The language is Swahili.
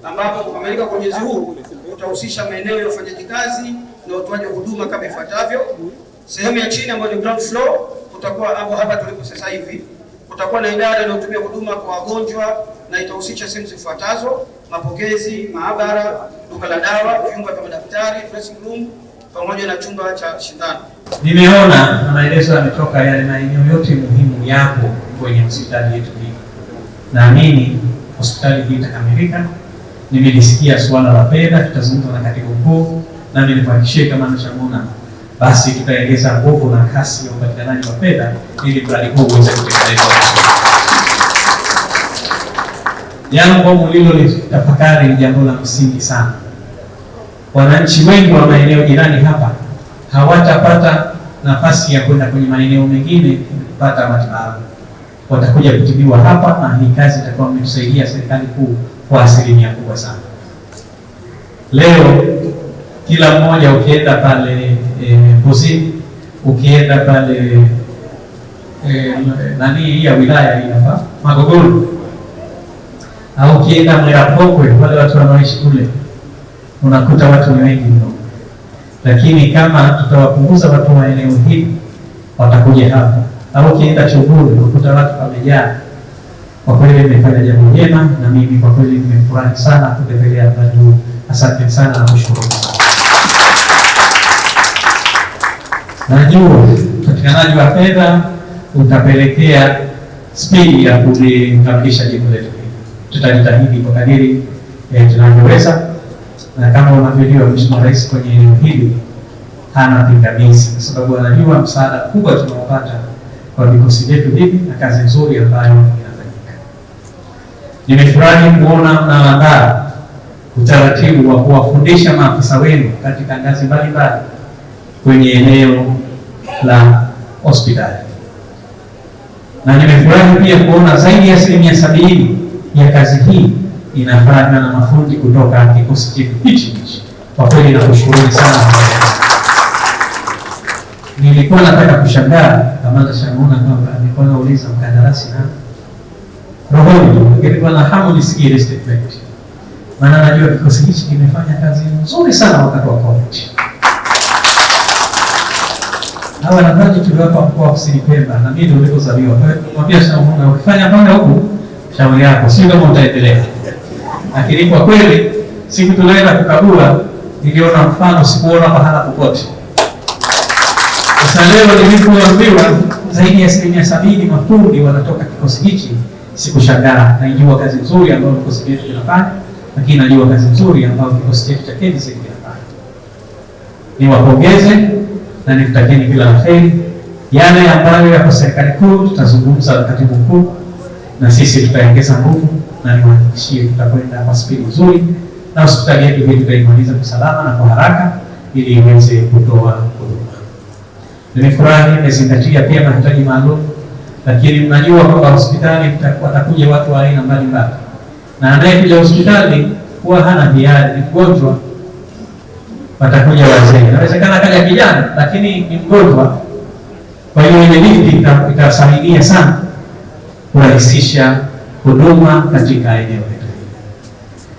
ambapo kukamilika kwa ujenzi huu utahusisha maeneo ya ufanyaji kazi na utoaji wa huduma kama ifuatavyo. Sehemu ya chini ambayo ni ground floor, kutakuwa hapo hapa tulipo sasa hivi, kutakuwa na idara inayotumia huduma kwa wagonjwa na itahusisha sehemu zifuatazo: mapokezi, maabara, duka la dawa, vyumba vya madaktari, dressing room pamoja na chumba cha shindano. Nimeona maelezo yametoka yale maeneo yote muhimu yapo kwenye hospitali yetu hii. Naamini hospitali hii itakamilika. Nimelisikia swala la fedha, tutazungumza na katibu mkuu na nilikuhakikishia kama mshauri, basi tutaongeza nguvu na kasi ya upatikanaji wa fedha ili mradi huu uweze kutekelezwa. Jambo mlilolitafakari ni jambo la msingi sana. Wananchi wengi wa maeneo jirani hapa hawatapata nafasi ya kwenda kwenye maeneo mengine kupata matibabu. Watakuja kutibiwa hapa, na hii kazi itakuwa imetusaidia serikali kuu kwa asilimia kubwa sana. Leo kila mmoja ukienda pale Kusini, ukienda pale nani ya wilaya hii hapa Magogoni, au ukienda Mwerapokwe, wale watu wanaoishi kule, unakuta watu ni wengi mno. Lakini kama tutawapunguza watu wa eneo hili, watakuja hapa. Au ukienda Chuguru, unakuta watu wamejaa. Kwa kweli nimefanya jambo jema, na mimi kwa kweli nimefurahi sana kutembelea mradi huu. Asante sana na kushukuru sana. Najua upatikanaji wa fedha utapelekea spidi ya kukamilisha jengo letu hili. Tutajitahidi kwa kadiri tunavyoweza, na kama unavyojua Mheshimiwa Rais kwenye eneo hili hana pingamizi, kwa sababu anajua msaada kubwa tunaopata kwa vikosi vyetu hivi na kazi nzuri ambayo inafanyika. Nimefurahi kuona mnaandaa utaratibu wa kuwafundisha maafisa wenu katika ngazi mbalimbali kwenye eneo la hospitali, na nimefurahi pia kuona zaidi ya 70% ya kazi hii inafanywa na mafundi kutoka kikosi chetu hichi. Kwa kweli nakushukuru sana. Nilikuwa nataka kushangaa kama nashangaa kwamba nilikuwa nauliza mkandarasi na rohoni, nilikuwa na hamu nisikie ile statement, maana najua kikosi hichi kimefanya kazi nzuri sana wakati wa COVID. Hawa nadhani tuliwapa mkoa wa Kusini Pemba, na mimi ndio nilipozaliwa. Kwa hiyo nimwambia sana, ukifanya panga huku shauri yako, sio kama utaendelea. Lakini kwa kweli siku tunaenda kukagua, niliona mfano sikuona pahala popote. Sasa leo nilipoambiwa zaidi ya 70% mafundi wanatoka kikosi hichi, sikushangaa. Najua kazi nzuri ambayo kikosi chetu kinafanya, lakini najua kazi nzuri ambayo kikosi chetu cha KMC kinafanya. Niwapongeze na nikutakieni kila la heri. Yale ambayo yako serikali kuu tutazungumza na katibu mkuu, na sisi tutaongeza nguvu, na niwahakikishie tutakwenda kwa spidi nzuri, na hospitali yetu hii tutaimaliza kwa salama na kwa haraka ili iweze kutoa huduma. Nimefurahi nimezingatia pia mahitaji maalum, lakini mnajua kwamba hospitali watakuja watu wa aina mbalimbali, na anayekuja hospitali huwa hana hiari, ni mgonjwa. Watakuja wazee, inawezekana kaja kijana lakini ni mgonjwa. Kwa hiyo ile lifti itasaidia sana kurahisisha huduma katika eneo.